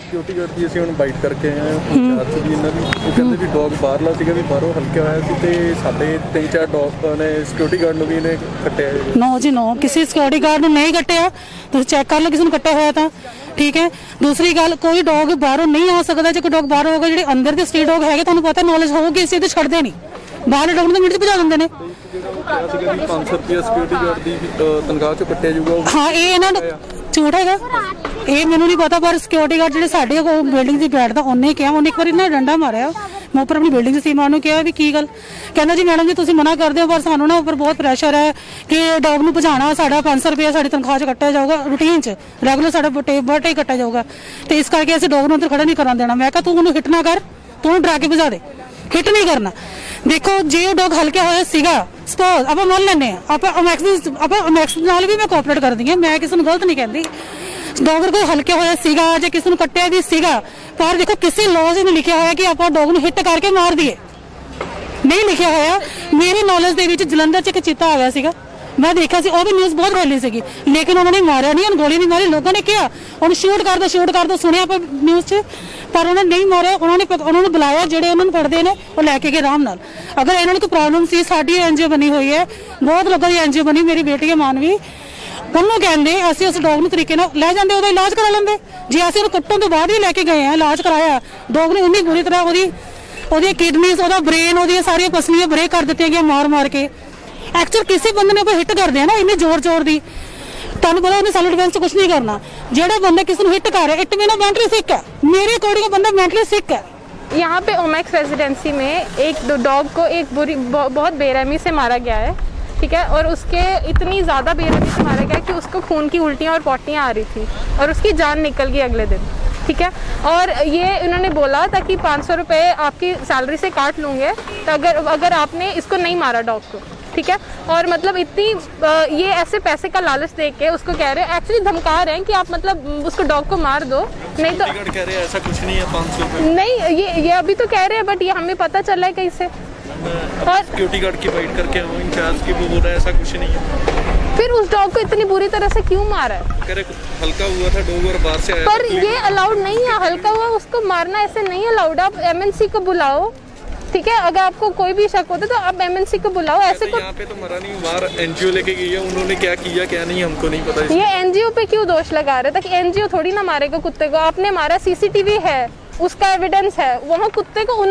Security guard ਦੀ ਅਸੀਂ ਹੁਣ bite ਕਰਕੇ ਆਏ ਹਾਂ ਚਾਰਜ ਦੀ ਇਹਨਾਂ ਦੀ। ਉਹ ਕਹਿੰਦੇ ਵੀ ਡੌਗ ਬਾਹਰਲਾ ਸੀਗਾ, ਵੀ ਬਾਹਰੋਂ ਹਲਕਿਆ ਹੋਇਆ ਸੀ ਤੇ ਸਾਡੇ 3-4 ਡੌਗ ਨੇ ਸਿਕਿਉਰਿਟੀ ਗਾਰਡ ਨੂੰ ਵੀ ਇਹਨੇ ਕੱਟਿਆ। नो जी नो, किसी सिक्योरिटी गार्ड ने नहीं कट्टिया। तुम चेक कर लो किसी ने कट्टिया होया था, ठीक है। दूसरी गल, कोई डॉग बाहरों नहीं आ सकता। जो कोई डॉग बाहर होगा, जो अंदर के स्ट्रीट डॉग है, तुहानू पता नॉलेज होगी, इस चीज़ तो छड्डदे नहीं। बाहरले डॉग तो मिनट भजा देंगे ने। 500 रुपया सिक्योरिटी गार्ड की तनख्वाह चो कट्टिया जाऊगा। हाँ, ये इन्होंने झूठ है, ये मैनू नहीं पता, पर सिक्योरिटी गार्ड जो साढ़े बिल्डिंग की बैठता उन्हें कहा, उन्हें एक बार इन्हें डंडा मारिया। मैं उपर अपनी बिल्डिंग सी मां कहा भी की गल, कहना जी मैडम जी तुम मना कर दो, पर सानू ना उपर बहुत प्रैशर है कि डॉग नूं भजाना, साढ़ा 500 रुपया साड़ी तनख्वाह च कट्टिया जाऊगा, रूटीन च रैगूलर साढ़ा बर्डे ही कट्टिया जाऊगा। तो इस करके असं डॉग नूं अंदर खड़ा नहीं करा देना। मैं कहा तू उन्हें हिट ना कर, तू डरा के भजा दे, हिट नहीं करना। देखो जे डॉग हल्का होया सीगा, सपोज आप मान लेने मैक्स नाल भी मैं कोऑपरेट कर दी, मैं किसी गलत नहीं कहती। डॉग कोई हल्के होया सीगा जे किसी कट्टिया भी सीगा, पर देखो किसी लॉज में लिखा होया कि आप डॉग नूं हिट करके मार दिए, नहीं लिखा होया। मेरी नॉलेज दे विच जलंधर च एक चीता आ गया सीगा, मैं देखा सी, भी न्यूज़ बहुत फैली सी, लेकिन उन्होंने मारिया नहीं, गोली नहीं मारी। लोगों ने कहा उन्हें शूट कर दो सुनिया पर न्यूज़ च, पर उन्होंने नहीं मारिया। उन्होंने बुलाया, जेडे उन्होंने फड़ते हैं वो लैके गए आराम नाल। अगर इन्होंने कोई प्रॉब्लम सी, साडी एनजीओ बनी हुई है, बहुत लोगों की एनजीओ बनी, मेरी बेटी है मानवी, उन्होंने कहते असं उस डॉग नूं तरीके नाल लै जांदे, ओहदा इलाज करा लेंदे। जे असं उन्हें कुट्टण तो बाद ही लैके गए हैं, इलाज कराया, डॉग ने उन्नी बुरी तरह ओहदी किडनीज, ओहदा ब्रेन, ओहदी सारियां पसलियां ब्रेक कर दित्तियां गईयां मार के। एक्चुअल किसी बंदे ने हिट करते हैं ना इन्नी जोर दी, तुहानूं पता उन्हें सेल्फ डिफेंस कुछ नहीं करना। जेड़ा बंदा किसी को हिट कर रहा है, इट मीन मेंटली सिक है। मेरे अकॉर्डिंग बंदा मेंटली सिक है। यहाँ पे ओमैक्स रेजिडेंसी में एक डॉग को एक बहुत बेरहमी से मारा गया है, ठीक है। और उसके इतनी ज़्यादा बेरहमी से मारा गया कि उसको खून की उल्टियाँ और पॉटियाँ आ रही थी और उसकी जान निकल गई अगले दिन, ठीक है। और ये उन्होंने बोला था कि 500 रुपये आपकी सैलरी से काट लूँगे तो अगर आपने इसको नहीं मारा डॉग को, ठीक है। और मतलब इतनी ये ऐसे पैसे का लालच दे के उसको कह रहे हैं, एक्चुअली धमका रहे हैं कि आप मतलब उसको डॉग को मार दो, नहीं तो कह रहे हैं ऐसा कुछ नहीं है, 500 रुपये नहीं, ये अभी तो कह रहे हैं, बट ये हमें पता चला है कैसे। और सिक्योरिटी गार्ड की बाइट करके इंचार्ज की, वो बोल रहा है ऐसा कुछ नहीं है। फिर उस डॉग को इतनी बुरी तरह से क्यों मारा है? कह रहे हल्का हुआ था डॉग और बाहर से आया, पर ये अलाउड नहीं है, हल्का हुआ उसको मारना ऐसे नहीं अलाउड। आप एमएनसी को बुलाओ, ठीक है। अगर आपको कोई भी शक होता है तो आप एमएनसी को बुलाओ। ऐसे को यहाँ पे तो मरा नहीं, बाहर एनजीओ लेके गई है, उन्होंने क्या किया क्या नहीं हमको नहीं पता। ये एनजीओ पे क्यों दोष लगा रहे थे कि एनजीओ थोड़ी ना मारेगा कुत्ते को? आपने मारा, सीसीटीवी है, उसका एविडेंस है, वहाँ कुत्ते को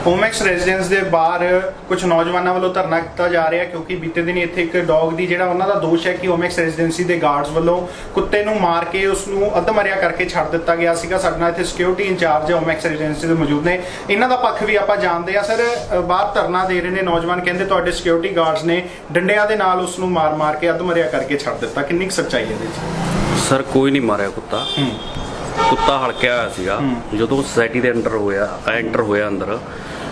ओमैक्स रेजिडेंस ਦੇ ਬਾਹਰ ਕੁਝ ਨੌਜਵਾਨਾਂ ਵੱਲੋਂ ਧਰਨਾ ਕੀਤਾ ਜਾ ਰਿਹਾ ਕਿਉਂਕਿ ਬੀਤੇ ਦਿਨ ਇੱਥੇ ਇੱਕ ਡੌਗ ਦੀ ਜਿਹੜਾ ਉਹਨਾਂ ਦਾ ਦੋਸ਼ ਹੈ ਕਿ ਓਮੈਕਸ ਰੈਜ਼ੀਡੈਂਸੀ ਦੇ ਗਾਰਡਸ ਵੱਲੋਂ ਕੁੱਤੇ ਨੂੰ ਮਾਰ ਕੇ ਉਸ ਨੂੰ ਅੱਧਮਰਿਆ ਕਰਕੇ ਛੱਡ ਦਿੱਤਾ ਗਿਆ ਸੀਗਾ। ਸਾਡੇ ਨਾਲ ਇੱਥੇ ਸਿਕਿਉਰਿਟੀ ਇੰਚਾਰਜ ਓਮੈਕਸ ਰੈਜ਼ੀਡੈਂਸੀ ਦੇ ਮੌਜੂਦ ਨੇ, ਇਹਨਾਂ ਦਾ ਪੱਖ ਵੀ ਆਪਾਂ ਜਾਣਦੇ ਆ। ਸਰ, ਬਾਹਰ ਧਰਨਾ ਦੇ ਰਹੇ ਨੇ ਨੌਜਵਾਨ, ਕਹਿੰਦੇ ਤੁਹਾਡੇ ਸਿਕਿਉਰਿਟੀ ਗਾਰਡਸ ਨੇ ਡੰਡਿਆਂ ਦੇ ਨਾਲ ਉਸ ਨੂੰ ਮਾਰ ਕੇ ਅੱਧਮਰਿਆ ਕਰਕੇ ਛੱਡ ਦਿੱਤਾ, ਕਿੰਨੀ ਕੁ ਸੱਚਾਈ ਹੈ ਇਹਦੇ ਵਿੱਚ? ਸਰ, ਕੋਈ ਨਹੀਂ ਮਾਰਿਆ ਕੁੱਤਾ, ਕੁੱਤਾ ਹਲਕਿਆ ਹੋਇਆ ਸੀਗਾ। ਜਦੋਂ ਸੋਸਾਇਟੀ ਦੇ ਐਂਟਰ ਹੋਇਆ अंदर,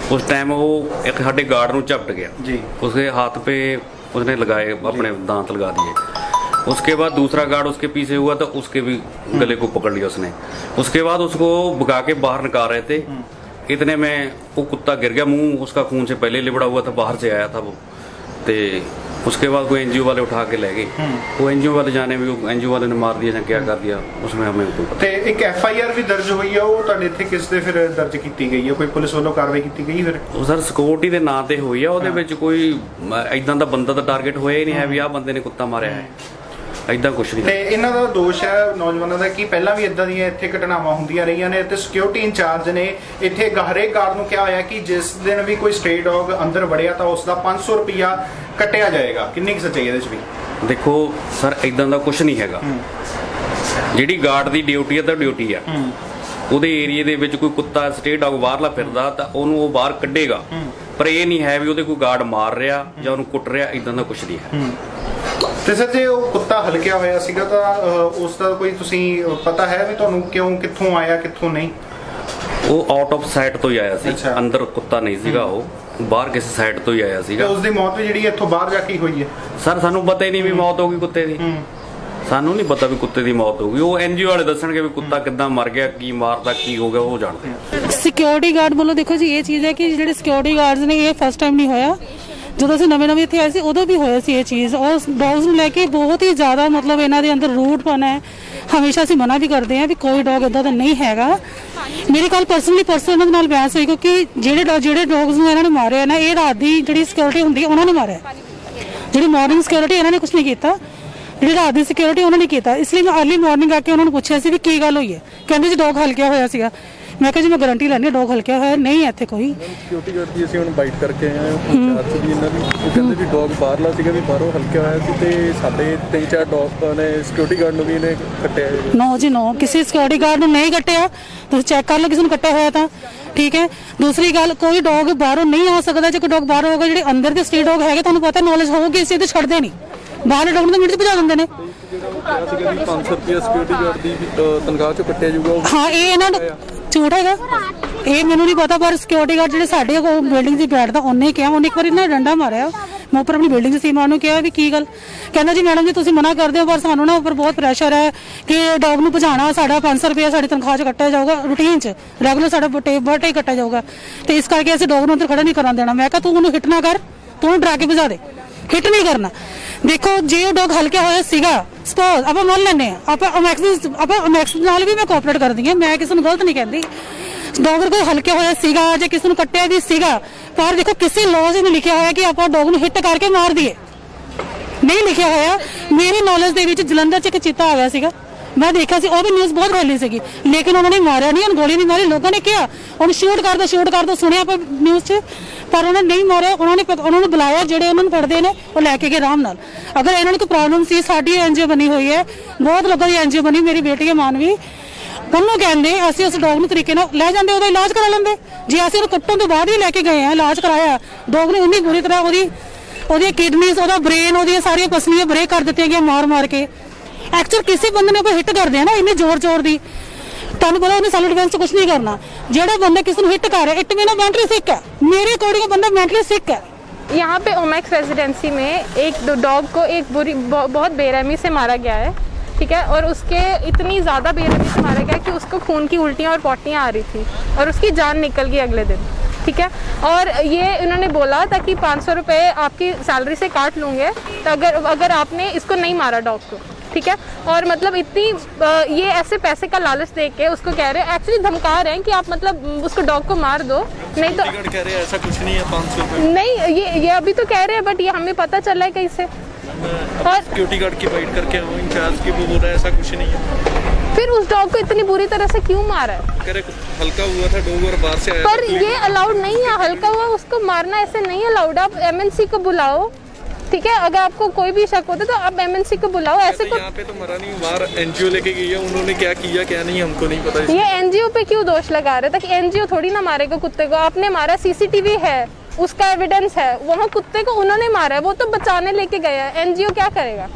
उस टाइम वो एक साढ़े गार्ड ਨੂੰ झपट गया जी, उसके हाथ पे उसने लगाए अपने दांत लगा दिए। उसके बाद दूसरा गार्ड उसके पीछे हुआ तो उसके भी गले को पकड़ लिया उसने। उसके बाद उसको भगा के बाहर निकाल रहे थे, इतने में वो कुत्ता गिर गया, मुंह उसका खून से पहले लिबड़ा हुआ था, बाहर से आया था वो। तो उसके बाद कोई एनजीओ वाले उठा के ले गए। वो एनजीओ वाले जाने में एनजीओ वाले ने मार दिया या क्या कर दिया, उसमें हमें कोई पता। एक एफआईआर भी दर्ज हुई है, वो ਤੁਹਾਡੇ ਇੱਥੇ ਕਿਸ ਤੇ ਫਿਰ ਦਰਜ ਕੀਤੀ ਗਈ ਹੈ? ਕੋਈ ਪੁਲਿਸ ਵੱਲੋਂ ਕਾਰਵਾਈ ਕੀਤੀ ਗਈ? ਫਿਰ ਉਹ ਸਰ ਸਿਕਿਉਰਿਟੀ ਦੇ ਨਾਂ ਤੇ ਹੋਈ ਆ, ਉਹਦੇ ਵਿੱਚ ਕੋਈ ਇਦਾਂ ਦਾ ਬੰਦਾ ਦਾ ਟਾਰਗੇਟ ਹੋਇਆ ਹੀ ਨਹੀਂ ਹੈ ਵੀ ਆਹ ਬੰਦੇ ਨੇ ਕੁੱਤਾ ਮਾਰਿਆ ਹੈ, ਇਦਾਂ ਕੁਛ ਨਹੀਂ। ਤੇ ਇਹਨਾਂ ਦਾ ਦੋਸ਼ ਹੈ ਨੌਜਵਾਨਾਂ ਦਾ ਕਿ ਪਹਿਲਾਂ ਵੀ ਇਦਾਂ ਦੀਆਂ ਇੱਥੇ ਘਟਨਾਵਾਂ ਹੁੰਦੀਆਂ ਰਹੀਆਂ ਨੇ ਤੇ ਸਿਕਿਉਰਿਟੀ ਇੰਚਾਰਜ ਨੇ ਇੱਥੇ ਹਰੇਕ ਗਾਰਡ ਨੂੰ ਕਿਹਾ ਹੋਇਆ ਕਿ ਜਿਸ ਦਿਨ ਵੀ ਕੋਈ ਸਟ੍ਰੇ ਡੌਗ ਅੰਦਰ ਵੜਿਆ ਤਾਂ ਉਸ ਦਾ 500 ਰੁਪਇਆ ਕੱਟਿਆ ਜਾਏਗਾ। ਕਿੰਨੀ ਕੁ ਸੱਚਾਈ ਇਹਦੇ ਚ ਵੀ? ਦੇਖੋ ਸਰ, ਇਦਾਂ ਦਾ ਕੁਛ ਨਹੀਂ ਹੈਗਾ। ਜਿਹੜੀ ਗਾਰਡ ਦੀ ਡਿਊਟੀ ਹੈ ਤਾਂ ਡਿਊਟੀ ਆ, ਉਹਦੇ ਏਰੀਏ ਦੇ ਵਿੱਚ ਕੋਈ ਕੁੱਤਾ ਸਟ੍ਰੇ ਡੌਗ ਬਾਹਰਲਾ ਫਿਰਦਾ ਤਾਂ ਉਹਨੂੰ ਉਹ ਬਾਹਰ ਕੱਢੇਗਾ, ਪਰ ਇਹ ਨਹੀਂ ਹੈ ਵੀ ਉਹਦੇ ਕੋਈ ਗਾਰਡ ਮਾਰ ਰਿਹਾ ਜਾਂ ਉਹਨੂੰ ਕੁੱਟ ਰਿਹਾ, ਇਦਾਂ ਦਾ ਕੁਛ ਨਹੀਂ ਹੈ। ਤੇ ਸਰ, ਜੇ ਉਹ ਕੁੱਤਾ ਹਲਕਿਆ ਹੋਇਆ ਸੀਗਾ ਤਾਂ ਉਸ ਦਾ ਕੋਈ ਤੁਸੀਂ ਪਤਾ ਹੈ ਵੀ ਤੁਹਾਨੂੰ ਕਿੱਥੋਂ ਆਇਆ ਕਿੱਥੋਂ ਨਹੀਂ? ਉਹ ਆਊਟ ਆਫ ਸਾਈਟ ਤੋਂ ਹੀ ਆਇਆ ਸੀ, ਅੰਦਰ ਕੁੱਤਾ ਨਹੀਂ ਸੀਗਾ, ਉਹ ਬਾਹਰ ਕਿਸੇ ਸਾਈਡ ਤੋਂ ਹੀ ਆਇਆ ਸੀਗਾ। ਉਸ ਦੀ ਮੌਤ ਵੀ ਜਿਹੜੀ ਇੱਥੋਂ ਬਾਹਰ ਜਾ ਕੇ ਹੋਈ ਹੈ? ਸਰ, ਸਾਨੂੰ ਪਤਾ ਹੀ ਨਹੀਂ ਵੀ ਮੌਤ ਹੋ ਗਈ ਕੁੱਤੇ ਦੀ। ਸਾਨੂੰ ਨਹੀਂ ਪਤਾ ਵੀ ਕੁੱਤੇ ਦੀ ਮੌਤ ਹੋ ਗਈ, ਉਹ ਐਨਜੀਓ ਵਾਲੇ ਦੱਸਣਗੇ ਵੀ ਕੁੱਤਾ ਕਿੱਦਾਂ ਮਰ ਗਿਆ, ਕੀ ਮਾਰਦਾ, ਕੀ ਹੋ ਗਿਆ, ਉਹ ਜਾਣਦੇ ਆ। ਸਿਕਿਉਰਿਟੀ ਗਾਰਡ ਵੱਲੋਂ ਦੇਖੋ ਜੀ ਇਹ ਚੀਜ਼ ਹੈ ਕਿ ਜਿਹੜੇ ਸਿਕਿਉਰਿਟੀ ਗਾਰਡਸ ਨੇ ਇਹ ਫਸਟ ਟਾਈਮ ਨਹੀਂ ਹੋਇਆ, ਜਦੋਂ ਅਸੀਂ ਨਵੇਂ ਇੱਥੇ ਆਏ ਸੀ ਉਦੋਂ ਵੀ ਹੋਇਆ ਸੀ ਇਹ ਚੀਜ਼। ਉਸ ਡੌਗਸ ਨੂੰ ਲੈ ਕੇ ਬਹੁਤ ਹੀ ਜ਼ਿਆਦਾ ਮਤਲਬ ਇਹਨਾਂ ਦੇ ਅੰਦਰ ਰੂਟਪਨ ਹੈ। ਹਮੇਸ਼ਾ ਅਸੀਂ ਮਨਾ ਵੀ ਕਰਦੇ ਹਾਂ ਵੀ ਕੋਈ ਡੌਗ ਇਦਾਂ ਦਾ ਨਹੀਂ ਹੈਗਾ। ਮੇਰੀ ਕੱਲ ਪਰਸਨਲੀ ਇਹਨਾਂ ਦੇ ਨਾਲ ਬਹਿਸ ਹੋਈ ਕਿਉਂਕਿ ਜਿਹੜੇ ਡੌਗਸ ਨੂੰ ਇਹਨਾਂ ਨੇ ਮਾਰਿਆ ਨਾ, ਇਹ ਰਾਤ ਦੀ ਜਿਹੜੀ ਸਿਕਿਉਰਿਟੀ ਹੁੰਦੀ ਹੈ ਉਹਨਾਂ ਨੇ ਮਾਰਿਆ, ਜਿਹੜੀ ਮਾਰਨਿੰਗ ਸਿਕਿਉਰਿਟੀ ਇਹਨਾਂ ਨੇ ਕੁਝ ਨਹੀਂ ਕੀਤਾ, ਜਿਹੜੀ ਰਾਤ ਦੀ ਸਿਕਿਉਰਿਟੀ ਉਹਨਾਂ ਨੇ ਕੀਤਾ। ਇਸ ਲਈ ਮੈਂ ਅਰਲੀ ਮਾਰਨਿੰਗ ਆ ਕੇ ਉਹਨਾਂ ਨੂੰ ਪੁੱਛਿਆ ਸੀ ਵੀ ਕੀ ਗੱਲ ਹੋਈ ਹੈ। ਕਹਿੰਦੇ ਜੀ ਡੌਗ ਹਲਕਿਆ ਹੋਇਆ ਸੀਗਾ। ਮੈਂ ਕਿਹਾ ਜੀ ਮੈਂ ਗਾਰੰਟੀ ਲੈਣੀ ਡੌਗ ਹਲਕਿਆ ਹੋਇਆ ਨਹੀਂ ਹੈ ਇੱਥੇ ਕੋਈ। ਸਿਕਿਉਰਿਟੀ ਗਾਰਡ ਦੀ ਅਸੀਂ ਹੁਣ ਬਾਈਟ ਕਰਕੇ ਆਏ ਹਾਂ ਪੰਚਾਇਤ ਦੀ ਇਹਨਾਂ ਦੀ, ਉਹ ਕਹਿੰਦੇ ਵੀ ਡੌਗ ਬਾਹਰਲਾ ਸੀਗਾ ਵੀ ਬਾਹਰੋਂ ਹਲਕਿਆ ਹੋਇਆ ਸੀ ਤੇ ਸਾਡੇ 3-4 ਡੌਗ ਨੇ ਸਿਕਿਉਰਿਟੀ ਗਾਰਡ ਨੂੰ ਵੀ ਇਹਨੇ ਕੱਟਿਆ। ਨੋ ਜੀ ਨੋ, ਕਿਸੇ ਸਿਕਿਉਰਿਟੀ ਗਾਰਡ ਨੂੰ ਨਹੀਂ ਕੱਟਿਆ, ਤੁਸੀਂ ਚੈੱਕ ਕਰ ਲਓ ਕਿਸੇ ਨੂੰ ਕੱਟਿਆ ਹੋਇਆ ਤਾਂ ਠੀਕ ਹੈ। ਦੂਸਰੀ ਗੱਲ, ਕੋਈ ਡੌਗ ਬਾਹਰੋਂ ਨਹੀਂ ਆ ਸਕਦਾ। ਜੇ ਕੋਈ ਡੌਗ ਬਾਹਰੋਂ ਹੋਗਾ, ਜਿਹੜੇ ਅੰਦਰ ਦੇ ਸਟਰੀਟ ਡੌਗ ਹੈਗੇ ਤੁਹਾਨੂੰ ਪਤਾ ਨੌਲੇਜ ਹੋਊਗੀ, ਇਸ ਚੀਜ਼ ਤੇ ਛੱਡਦੇ ਨਹੀਂ, ਬਾਹਰਲੇ ਡੌਗ ਨੂੰ ਤਾਂ ਮਿੰਟ 'ਚ ਭਜਾ ਦਿੰਦੇ ਨੇ। ਕਿਹਾ ਸੀਗਾ ਵੀ 500 ਰੁਪਏ ਸਿਕਿਉਰਿਟੀ ਗਾਰਡ ਦੀ ਤਨਖਾਹ ਚੋਂ ਕੱਟਿਆ ਜਾਊਗਾ। ਹਾਂ, ਇਹ ਇਹਨਾਂ ਨੂੰ ਝੂਠ ਹੈਗਾ, ਇਹ ਮੈਨੂੰ ਨਹੀਂ ਪਤਾ, ਪਰ ਸਿਕਿਉਰਿਟੀ ਗਾਰਡ ਜਿਹੜੇ ਸਾਡੇ ਬਿਲਡਿੰਗ 'ਚ ਬੈਠਦਾ ਉਹਨੇ ਕਿਹਾ, ਉਹਨੇ ਇੱਕ ਵਾਰੀ ਨਾ ਡੰਡਾ ਮਾਰਿਆ, ਮੈਂ ਉੱਪਰ ਆਪਣੀ ਬਿਲਡਿੰਗ 'ਚ ਸੀ, ਮੈਂ ਉਹਨੂੰ ਕਿਹਾ ਵੀ ਕੀ ਗੱਲ, ਕਹਿੰਦਾ ਜੀ ਮੈਡਮ ਜੀ ਤੁਸੀਂ ਮਨਾ ਕਰਦੇ ਹੋ ਪਰ ਸਾਨੂੰ ਨਾ ਉੱਪਰ ਬਹੁਤ ਪ੍ਰੈਸ਼ਰ ਹੈ ਕਿ ਡੌਗ ਨੂੰ ਭਜਾਣਾ, ਸਾਡਾ 500 ਰੁਪਏ ਸਾਡੀ ਤਨਖਾਹ 'ਚ ਕੱਟਿਆ ਜਾਊਗਾ, ਰੂਟੀਨ 'ਚ ਰੈਗੂਲਰ ਸਾਡਾ ਬਰਡੇ ਕੱਟਿਆ ਜਾਊਗਾ ਤੇ ਇਸ ਕਰਕੇ ਅਸੀਂ ਡੌਗ ਨੂੰ ਅੰਦਰ ਖੜਾ ਨਹੀਂ ਕਰਨ ਦੇਣਾ। ਮੈਂ ਕਿਹਾ ਤੂੰ ਉਹਨੂੰ ਹਿੱਟ ਨਾ ਕਰ, ਤੂੰ ਉਹਨੂੰ ਡਰਾ ਕੇ ਭਜਾ ਦੇ, ਹਿੱਟ ਨਹੀਂ ਕਰਨਾ। ਦੇਖੋ ਜੇ ਉਹ ਡੌਗ ਹਲਕਿਆ ਹੋਇਆ ਸੀਗਾ, ਸਪੋਜ਼ ਆਪਾਂ ਮੰਨ ਲੈਂਦੇ ਹਾਂ, ਆਪਾਂ ਅਮੈਕਸ ਨਾਲ ਵੀ ਮੈਂ ਕੋਆਪਰੇਟ ਕਰਦੀ ਹਾਂ, ਮੈਂ ਕਿਸੇ ਨੂੰ ਗਲਤ ਨਹੀਂ ਕਹਿੰਦੀ। ਡੌਗ ਕੋਈ ਹਲਕਿਆ ਹੋਇਆ ਸੀਗਾ ਜਾਂ ਕਿਸੇ ਨੂੰ ਕੱਟਿਆ ਵੀ ਸੀਗਾ, ਪਰ ਦੇਖੋ ਕਿਸੇ ਲਾਅ 'ਚ ਨਹੀਂ ਲਿਖਿਆ ਹੋਇਆ ਕਿ ਆਪਾਂ ਡੌਗ ਨੂੰ ਹਿੱਟ ਕਰਕੇ ਮਾਰ ਦਈਏ, ਨਹੀਂ ਲਿਖਿਆ ਹੋਇਆ। ਮੇਰੀ ਨੌਲੇਜ ਦੇ ਵਿੱਚ ਜਲੰਧਰ 'ਚ ਇੱਕ ਚੀਤਾ ਆ ਗਿਆ ਸੀਗਾ, ਮੈਂ ਦੇਖਿਆ ਸੀ, ਉਹ ਵੀ ਨਿਊਜ਼ ਬਹੁਤ ਫੈਲੀ ਸੀਗੀ, ਲੇਕਿਨ ਉਹਨਾਂ ਨੇ ਮਾਰਿਆ ਨਹੀਂ, ਗੋਲੀ ਨਹੀਂ ਮਾਰੀ। ਲੋਕਾਂ ਨੇ ਕਿਹਾ ਉਹਨੂੰ ਸ਼ੂਟ ਕਰ ਦੋ ਸੁਣਿਆ ਆਪਾਂ ਨਿਊਜ਼ 'ਚ, ਪਰ ਉਹਨਾਂ ਨੇ ਨਹੀਂ ਮਾਰਿਆ। ਉਹਨਾਂ ਨੂੰ ਬੁਲਾਇਆ, ਜਿਹੜੇ ਉਹਨਾਂ ਨੂੰ ਫੜਦੇ ਨੇ ਉਹ ਲੈ ਕੇ ਗਏ ਆਰਾਮ ਨਾਲ। ਅਗਰ ਇਹਨਾਂ ਨੂੰ ਕੋਈ ਪ੍ਰੋਬਲਮ ਸੀ, ਸਾਡੀ ਐਨਜੀਓ ਬਣੀ ਹੋਈ ਹੈ, ਬਹੁਤ ਲੋਕਾਂ ਦੀ ਐਨਜੀਓ ਬਣੀ, ਮੇਰੀ ਬੇਟੀ ਹੈ ਮਾਨਵੀ, ਉਹਨੂੰ ਕਹਿੰਦੇ ਅਸੀਂ ਉਸ ਡੌਗ ਨੂੰ ਤਰੀਕੇ ਨਾਲ ਲੈ ਜਾਂਦੇ, ਉਹਦਾ ਇਲਾਜ ਕਰਾ ਲੈਂਦੇ। ਜੇ ਅਸੀਂ ਉਹਨੂੰ ਕੱਟਣ ਤੋਂ ਬਾਅਦ ਹੀ ਲੈ ਕੇ ਗਏ ਆ, ਇਲਾਜ ਕਰਾਇਆ, ਡੌਗ ਨੂੰ ਇੰਨੀ ਬੁਰੀ ਤਰ੍ਹਾਂ ਉਹਦੀਆਂ ਕਿਡਨੀਜ਼, ਉਹਦਾ ਬ੍ਰੇਨ, ਉਹਦੀਆਂ ਸਾਰੀਆਂ ਪਸਲੀਆਂ ਬ੍ਰੇਕ ਕਰ ਦਿੱਤੀਆਂ ਗਈਆਂ ਮਾਰ ਕੇ। ਐਕਚੁਅਲ ਕਿਸੇ ਬੰਦੇ ਨੇ ਆਪਾਂ ਹਿੱਟ ਕਰਦੇ ਆ ਨਾ ਇੰਨੇ ਜ਼ੋਰ ਦੀ, ਤੁਹਾਨੂੰ ਪਤਾ ਉਹਨੇ ਸੈਲਫ ਡਿਫੈਂਸ 'ਚ ਕੁਝ ਨਹੀਂ ਕਰਨਾ। ਜਿਹੜਾ ਬੰਦਾ ਕਿਸੇ ਨੂੰ ਹਿੱਟ ਕਰ ਰਿਹਾ, ਇਟ ਮੀਨ ਮੈਂਟਲੀ सिक है, मेरे अकॉर्डिंग बंदा मेंटली सिक है। यहाँ पे ओमैक्स रेजिडेंसी में एक डॉग को एक बहुत बेरहमी से मारा गया है, ठीक है, और उसके इतनी ज़्यादा बेरहमी से मारा गया कि उसको खून की उल्टियाँ और पॉटियाँ आ रही थी और उसकी जान निकल गई अगले दिन, ठीक है। और ये उन्होंने बोला था कि 500 रुपये आपकी सैलरी से काट लूँगे तो अगर आपने इसको नहीं मारा डॉग को, ठीक है। और मतलब इतनी ये ऐसे पैसे का लालच दे के उसको कह रहे हैं, एक्चुअली धमका रहे हैं कि आप मतलब उसको डॉग को मार दो, नहीं तो कह रहे हैं ऐसा कुछ नहीं है, 500 रुपये नहीं, ये अभी तो कह रहे हैं, बट ये हमें पता चला है कैसे। और सिक्योरिटी गार्ड की बाइट करके आऊँ इंचार्ज की, वो बोल रहा है ऐसा कुछ नहीं है। फिर उस डॉग को इतनी बुरी तरह से क्यों मारा है? कह रहे हल्का हुआ था डॉग और बाहर से आया, पर ये अलाउड नहीं है, हल्का हुआ उसको मारना ऐसे नहीं अलाउड। आप एमएनसी को बुलाओ, ठीक है, अगर आपको कोई भी शक होता है तो आप एमएनसी को बुलाओ। ऐसे को यहाँ पे तो मरा नहीं, बाहर एनजीओ लेके गई है, उन्होंने क्या किया क्या नहीं हमको नहीं पता। ये एनजीओ पे क्यों दोष लगा रहे थे कि एनजीओ थोड़ी ना मारेगा कुत्ते को, आपने मारा, सीसीटीवी है, उसका एविडेंस है, वहाँ कुत्ते को उन्होंने मारा है, वो तो बचाने लेके गया है, एनजीओ क्या करेगा?